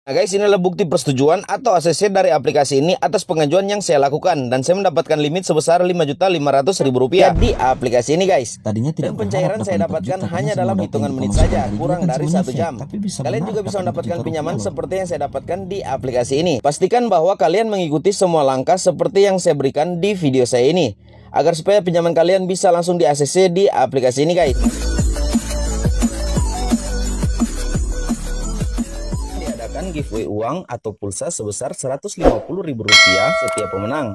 Nah guys, ini adalah bukti persetujuan atau ACC dari aplikasi ini atas pengajuan yang saya lakukan, dan saya mendapatkan limit sebesar Rp5.500.000 di aplikasi ini guys. Tadinya tidak, dan pencairan saya dapatkan hanya dalam hitungan menit saja, kurang dari 1 jam. Kalian juga bisa mendapatkan pinjaman seperti yang saya dapatkan di aplikasi ini. Pastikan bahwa kalian mengikuti semua langkah seperti yang saya berikan di video saya ini, agar supaya pinjaman kalian bisa langsung di ACC di aplikasi ini guys. Giveaway uang atau pulsa sebesar Rp150.000 setiap pemenang.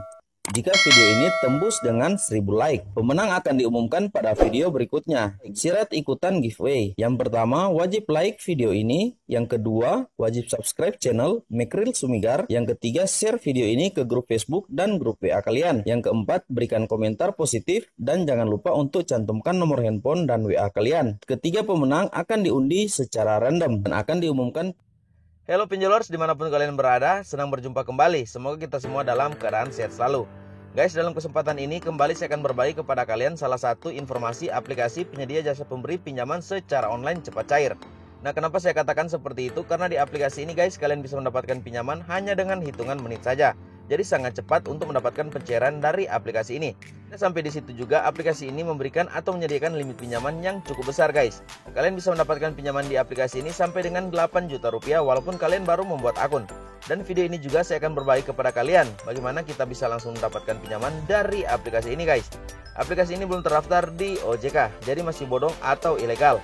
Jika video ini tembus dengan 1000 like, pemenang akan diumumkan pada video berikutnya. Syarat ikutan giveaway: yang pertama, wajib like video ini; yang kedua, wajib subscribe channel Mekril Sumigar; yang ketiga, share video ini ke grup Facebook dan grup WA kalian; yang keempat, berikan komentar positif; dan jangan lupa untuk cantumkan nomor handphone dan WA kalian. Ketiga pemenang akan diundi secara random dan akan diumumkan. Halo Pinjolers, dimanapun kalian berada, senang berjumpa kembali. Semoga kita semua dalam keadaan sehat selalu. Guys, dalam kesempatan ini kembali saya akan berbagi kepada kalian salah satu informasi aplikasi penyedia jasa pemberi pinjaman secara online cepat cair. Nah, kenapa saya katakan seperti itu? Karena di aplikasi ini guys, kalian bisa mendapatkan pinjaman hanya dengan hitungan menit saja. Jadi sangat cepat untuk mendapatkan pencairan dari aplikasi ini. Dan sampai di situ juga aplikasi ini memberikan atau menyediakan limit pinjaman yang cukup besar guys. Kalian bisa mendapatkan pinjaman di aplikasi ini sampai dengan 8 juta rupiah walaupun kalian baru membuat akun. Dan video ini juga saya akan berbagi kepada kalian bagaimana kita bisa langsung mendapatkan pinjaman dari aplikasi ini guys. Aplikasi ini belum terdaftar di OJK, jadi masih bodong atau ilegal.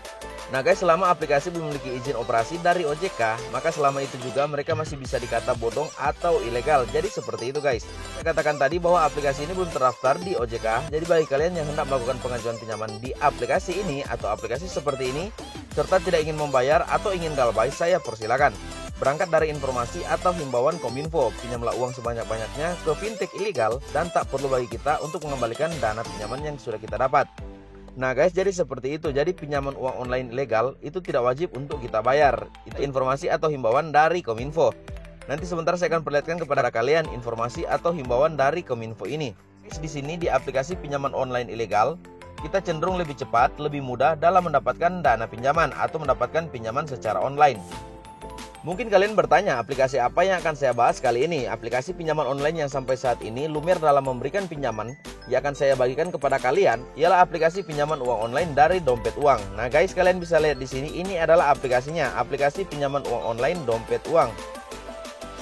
Nah guys, selama aplikasi belum memiliki izin operasi dari OJK, maka selama itu juga mereka masih bisa dikata bodong atau ilegal. Jadi seperti itu guys. Saya katakan tadi bahwa aplikasi ini belum terdaftar di OJK. Jadi bagi kalian yang hendak melakukan pengajuan pinjaman di aplikasi ini atau aplikasi seperti ini, serta tidak ingin membayar atau ingin galbay, saya persilakan. Berangkat dari informasi atau himbauan Kominfo, pinjamlah uang sebanyak-banyaknya ke fintech ilegal dan tak perlu bagi kita untuk mengembalikan dana pinjaman yang sudah kita dapat. Nah guys, jadi seperti itu. Jadi pinjaman uang online ilegal itu tidak wajib untuk kita bayar. Itu informasi atau himbauan dari Kominfo. Nanti sebentar saya akan perlihatkan kepada kalian informasi atau himbauan dari Kominfo ini. Di sini di aplikasi pinjaman online ilegal, kita cenderung lebih cepat, lebih mudah dalam mendapatkan dana pinjaman atau mendapatkan pinjaman secara online. Mungkin kalian bertanya, aplikasi apa yang akan saya bahas kali ini? Aplikasi pinjaman online yang sampai saat ini lumer dalam memberikan pinjaman yang akan saya bagikan kepada kalian ialah aplikasi pinjaman uang online dari Dompet Uang. Nah guys, kalian bisa lihat di sini, ini adalah aplikasinya, aplikasi pinjaman uang online Dompet Uang.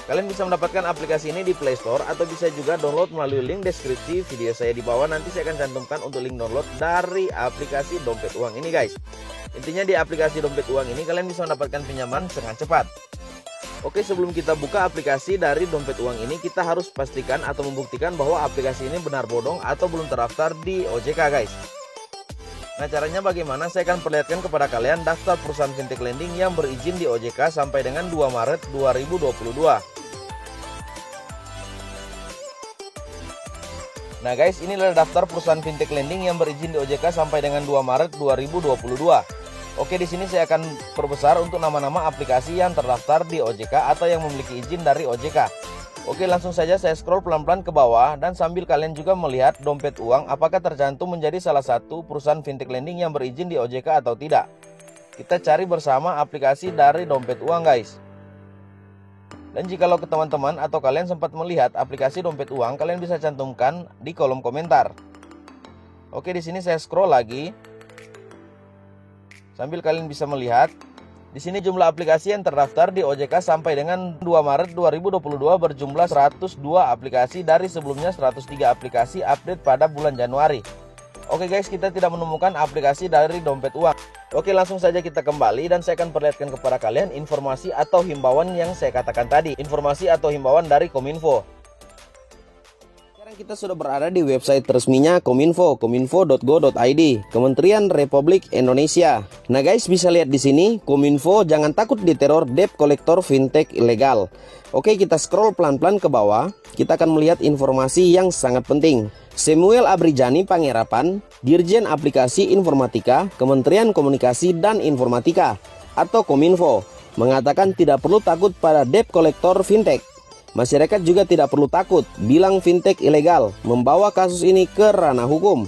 Kalian bisa mendapatkan aplikasi ini di Play Store atau bisa juga download melalui link deskripsi video saya di bawah. Nanti saya akan cantumkan untuk link download dari aplikasi Dompet Uang ini guys. Intinya di aplikasi Dompet Uang ini kalian bisa mendapatkan pinjaman sangat cepat. Oke, sebelum kita buka aplikasi dari Dompet Uang ini, kita harus pastikan atau membuktikan bahwa aplikasi ini benar bodong atau belum terdaftar di OJK guys. Nah, caranya bagaimana? Saya akan perlihatkan kepada kalian daftar perusahaan fintech lending yang berizin di OJK sampai dengan 2 Maret 2022. Nah guys, ini adalah daftar perusahaan fintech lending yang berizin di OJK sampai dengan 2 Maret 2022. Oke, di sini saya akan perbesar untuk nama-nama aplikasi yang terdaftar di OJK atau yang memiliki izin dari OJK. Oke, langsung saja saya scroll pelan-pelan ke bawah dan sambil kalian juga melihat Dompet Uang apakah tercantum menjadi salah satu perusahaan fintech lending yang berizin di OJK atau tidak. Kita cari bersama aplikasi dari Dompet Uang guys. Dan jikalau ke teman-teman atau kalian sempat melihat aplikasi Dompet Uang, kalian bisa cantumkan di kolom komentar. Oke, di sini saya scroll lagi. Sambil kalian bisa melihat, di sini jumlah aplikasi yang terdaftar di OJK sampai dengan 2 Maret 2022 berjumlah 102 aplikasi dari sebelumnya 103 aplikasi update pada bulan Januari. Oke guys, kita tidak menemukan aplikasi dari Dompet Uang. Oke, langsung saja kita kembali dan saya akan perlihatkan kepada kalian informasi atau himbauan yang saya katakan tadi. Informasi atau himbauan dari Kominfo. Kita sudah berada di website resminya Kominfo, kominfo.go.id, Kementerian Republik Indonesia. Nah guys, bisa lihat di sini, Kominfo jangan takut diteror debt collector fintech ilegal. Oke, kita scroll pelan-pelan ke bawah. Kita akan melihat informasi yang sangat penting. Samuel Abrijani Pangerapan, Dirjen Aplikasi Informatika, Kementerian Komunikasi dan Informatika atau Kominfo, mengatakan tidak perlu takut pada debt collector fintech. Masyarakat juga tidak perlu takut bilang fintech ilegal, membawa kasus ini ke ranah hukum.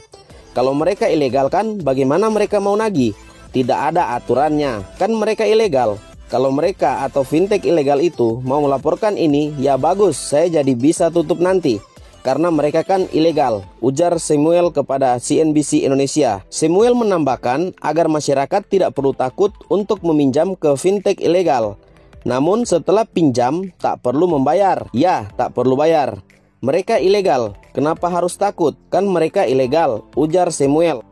Kalau mereka ilegal kan, bagaimana mereka mau nagih? Tidak ada aturannya, kan mereka ilegal. Kalau mereka atau fintech ilegal itu mau melaporkan ini, ya bagus, saya jadi bisa tutup nanti. Karena mereka kan ilegal, ujar Samuel kepada CNBC Indonesia. Samuel menambahkan agar masyarakat tidak perlu takut untuk meminjam ke fintech ilegal. Namun setelah pinjam, tak perlu membayar. Ya, tak perlu bayar. Mereka ilegal, kenapa harus takut? Kan mereka ilegal, ujar Samuel.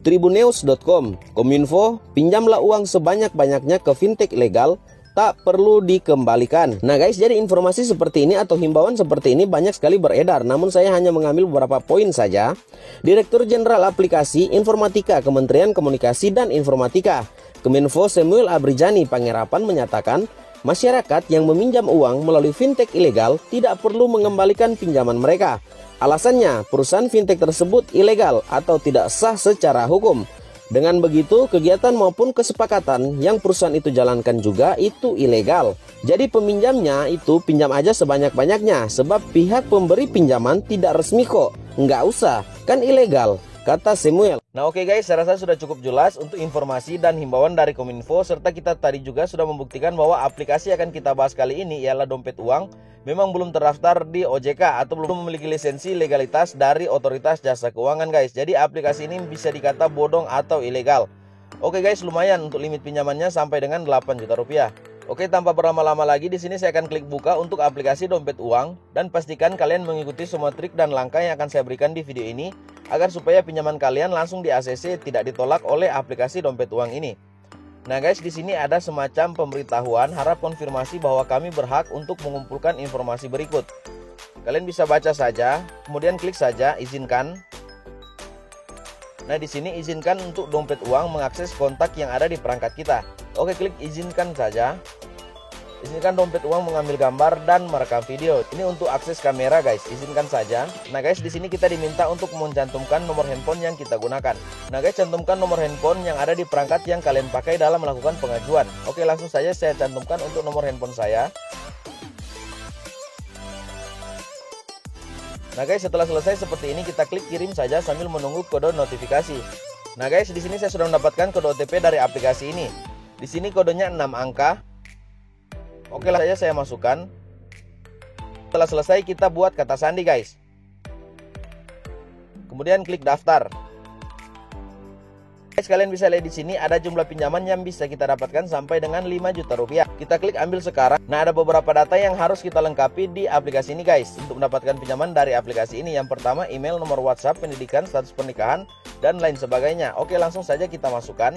Tribunews.com, Kominfo, pinjamlah uang sebanyak-banyaknya ke fintech ilegal, tak perlu dikembalikan. Nah guys, jadi informasi seperti ini atau himbauan seperti ini banyak sekali beredar, namun saya hanya mengambil beberapa poin saja. Direktur Jenderal Aplikasi Informatika Kementerian Komunikasi dan Informatika, Kominfo Samuel Abrijani Pangerapan menyatakan, masyarakat yang meminjam uang melalui fintech ilegal tidak perlu mengembalikan pinjaman mereka. Alasannya, perusahaan fintech tersebut ilegal atau tidak sah secara hukum. Dengan begitu, kegiatan maupun kesepakatan yang perusahaan itu jalankan juga itu ilegal. Jadi peminjamnya itu pinjam aja sebanyak-banyaknya, sebab pihak pemberi pinjaman tidak resmi kok. Nggak usah, kan ilegal, kata Samuel. Nah oke guys, saya rasa sudah cukup jelas untuk informasi dan himbauan dari Kominfo, serta kita tadi juga sudah membuktikan bahwa aplikasi yang akan kita bahas kali ini ialah dompet uang memang belum terdaftar di OJK atau belum memiliki lisensi legalitas dari Otoritas Jasa Keuangan guys. Jadi aplikasi ini bisa dikata bodong atau ilegal. Oke guys, lumayan untuk limit pinjamannya sampai dengan 8 juta rupiah. Oke, tanpa berlama-lama lagi di sini saya akan klik buka untuk aplikasi dompet uang dan pastikan kalian mengikuti semua trik dan langkah yang akan saya berikan di video ini agar supaya pinjaman kalian langsung di ACC, tidak ditolak oleh aplikasi dompet uang ini. Nah guys, di sini ada semacam pemberitahuan harap konfirmasi bahwa kami berhak untuk mengumpulkan informasi berikut. Kalian bisa baca saja, kemudian klik saja izinkan. Nah di sini izinkan untuk dompet uang mengakses kontak yang ada di perangkat kita. Oke, klik izinkan saja. Izinkan dompet uang mengambil gambar dan merekam video. Ini untuk akses kamera guys, izinkan saja. Nah guys, di sini kita diminta untuk mencantumkan nomor handphone yang kita gunakan. Nah guys, cantumkan nomor handphone yang ada di perangkat yang kalian pakai dalam melakukan pengajuan. Oke, langsung saja saya cantumkan untuk nomor handphone saya. Nah guys, setelah selesai seperti ini kita klik kirim saja sambil menunggu kode notifikasi. Nah guys, di sini saya sudah mendapatkan kode OTP dari aplikasi ini. Di sini kodenya 6 angka. Oke, lah saja saya masukkan. Setelah selesai kita buat kata sandi guys. Kemudian klik daftar. Guys, kalian bisa lihat di sini ada jumlah pinjaman yang bisa kita dapatkan sampai dengan 5 juta rupiah. Kita klik ambil sekarang. Nah, ada beberapa data yang harus kita lengkapi di aplikasi ini guys untuk mendapatkan pinjaman dari aplikasi ini. Yang pertama, email, nomor WhatsApp, pendidikan, status pernikahan, dan lain sebagainya. Oke, langsung saja kita masukkan.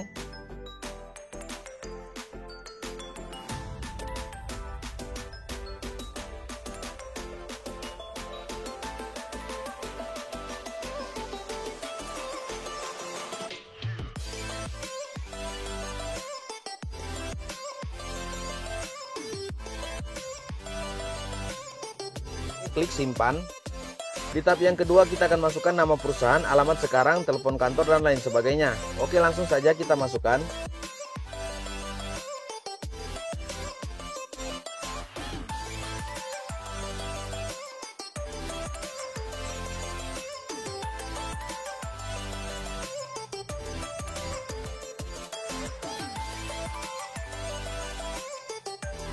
Klik simpan. Di tahap yang kedua kita akan masukkan nama perusahaan, alamat sekarang, telepon kantor, dan lain sebagainya. Oke, langsung saja kita masukkan.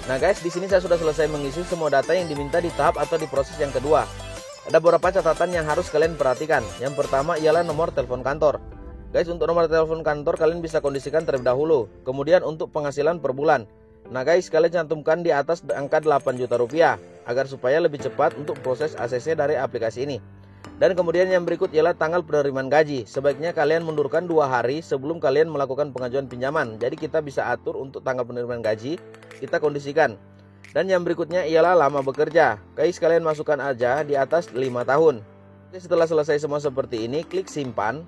Nah guys, di sini saya sudah selesai mengisi semua data yang diminta di tahap atau di proses yang kedua. Ada beberapa catatan yang harus kalian perhatikan. Yang pertama ialah nomor telepon kantor. Guys, untuk nomor telepon kantor kalian bisa kondisikan terlebih dahulu. Kemudian untuk penghasilan per bulan. Nah guys, kalian cantumkan di atas angka 8 juta rupiah agar supaya lebih cepat untuk proses ACC dari aplikasi ini. Dan kemudian yang berikut ialah tanggal penerimaan gaji. Sebaiknya kalian mundurkan 2 hari sebelum kalian melakukan pengajuan pinjaman. Jadi kita bisa atur untuk tanggal penerimaan gaji, kita kondisikan. Dan yang berikutnya ialah lama bekerja. Guys, kalian masukkan aja di atas 5 tahun. Setelah selesai semua seperti ini, klik simpan.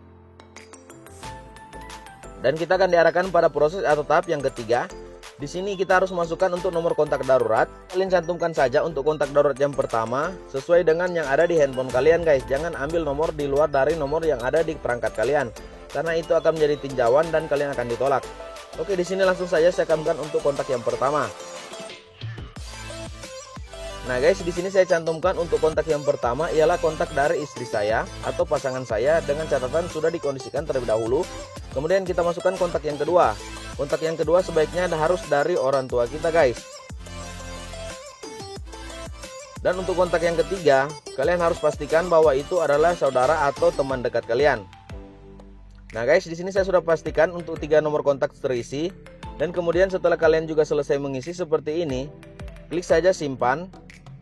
Dan kita akan diarahkan pada proses atau tahap yang ketiga. Di sini kita harus masukkan untuk nomor kontak darurat. Kalian cantumkan saja untuk kontak darurat yang pertama sesuai dengan yang ada di handphone kalian guys. Jangan ambil nomor di luar dari nomor yang ada di perangkat kalian, karena itu akan menjadi tinjauan dan kalian akan ditolak. Oke, di sini langsung saja saya cantumkan untuk kontak yang pertama. Nah guys, di sini saya cantumkan untuk kontak yang pertama ialah kontak dari istri saya atau pasangan saya dengan catatan sudah dikondisikan terlebih dahulu. Kemudian kita masukkan kontak yang kedua. Kontak yang kedua sebaiknya harus dari orang tua kita guys. Dan untuk kontak yang ketiga, kalian harus pastikan bahwa itu adalah saudara atau teman dekat kalian. Nah guys, di sini saya sudah pastikan untuk 3 nomor kontak terisi. Dan kemudian setelah kalian juga selesai mengisi seperti ini, klik saja simpan.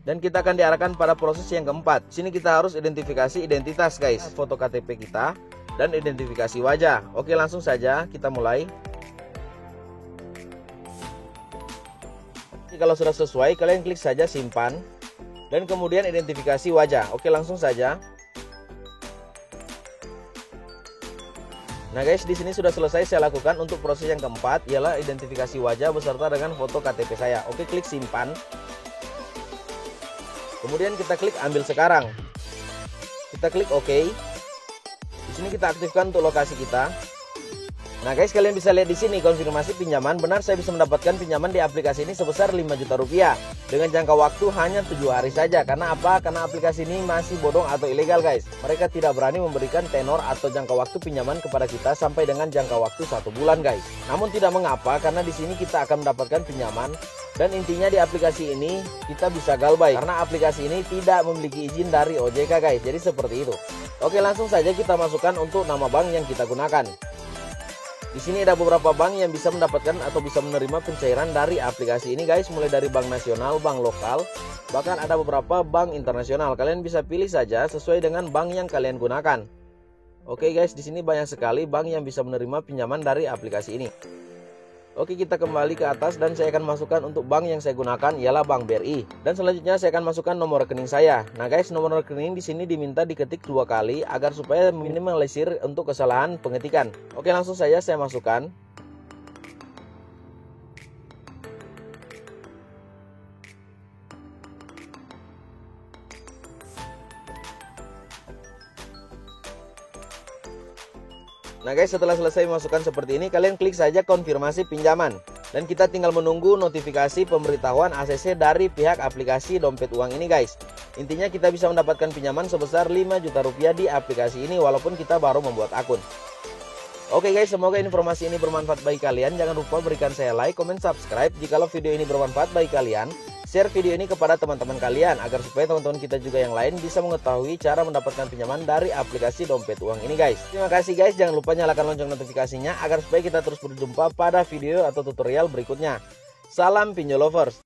Dan kita akan diarahkan pada proses yang keempat. Di sini kita harus identifikasi identitas guys, foto KTP kita dan identifikasi wajah. Oke, langsung saja kita mulai. Kalau sudah sesuai, kalian klik saja simpan dan kemudian identifikasi wajah. Oke, langsung saja. Nah guys, di sini sudah selesai saya lakukan untuk proses yang keempat, ialah identifikasi wajah beserta dengan foto KTP saya. Oke, klik simpan. Kemudian kita klik ambil sekarang. Kita klik OK. Di sini kita aktifkan untuk lokasi kita. Nah guys, kalian bisa lihat di sini konfirmasi pinjaman. Benar, saya bisa mendapatkan pinjaman di aplikasi ini sebesar 5 juta rupiah dengan jangka waktu hanya 7 hari saja. Karena apa? Karena aplikasi ini masih bodong atau ilegal guys. Mereka tidak berani memberikan tenor atau jangka waktu pinjaman kepada kita sampai dengan jangka waktu 1 bulan guys. Namun tidak mengapa, karena di sini kita akan mendapatkan pinjaman. Dan intinya di aplikasi ini kita bisa galbay karena aplikasi ini tidak memiliki izin dari OJK guys. Jadi seperti itu. Oke, langsung saja kita masukkan untuk nama bank yang kita gunakan. Di sini ada beberapa bank yang bisa mendapatkan atau bisa menerima pencairan dari aplikasi ini guys, mulai dari bank nasional, bank lokal, bahkan ada beberapa bank internasional. Kalian bisa pilih saja sesuai dengan bank yang kalian gunakan. Oke guys, di sini banyak sekali bank yang bisa menerima pinjaman dari aplikasi ini. Oke, kita kembali ke atas dan saya akan masukkan untuk bank yang saya gunakan ialah Bank BRI. Dan selanjutnya saya akan masukkan nomor rekening saya. Nah guys, nomor rekening di sini diminta diketik 2 kali agar supaya minimalisir untuk kesalahan pengetikan. Oke, langsung saja saya masukkan. Nah guys, setelah selesai masukkan seperti ini, kalian klik saja konfirmasi pinjaman. Dan kita tinggal menunggu notifikasi pemberitahuan ACC dari pihak aplikasi dompet uang ini guys. Intinya kita bisa mendapatkan pinjaman sebesar 5 juta rupiah di aplikasi ini walaupun kita baru membuat akun. Oke guys, semoga informasi ini bermanfaat bagi kalian. Jangan lupa berikan saya like, comment, subscribe. Jikalau video ini bermanfaat bagi kalian, share video ini kepada teman-teman kalian agar supaya teman-teman kita juga yang lain bisa mengetahui cara mendapatkan pinjaman dari aplikasi dompet uang ini guys. Terima kasih guys, jangan lupa nyalakan lonceng notifikasinya agar supaya kita terus berjumpa pada video atau tutorial berikutnya. Salam pinjol lovers.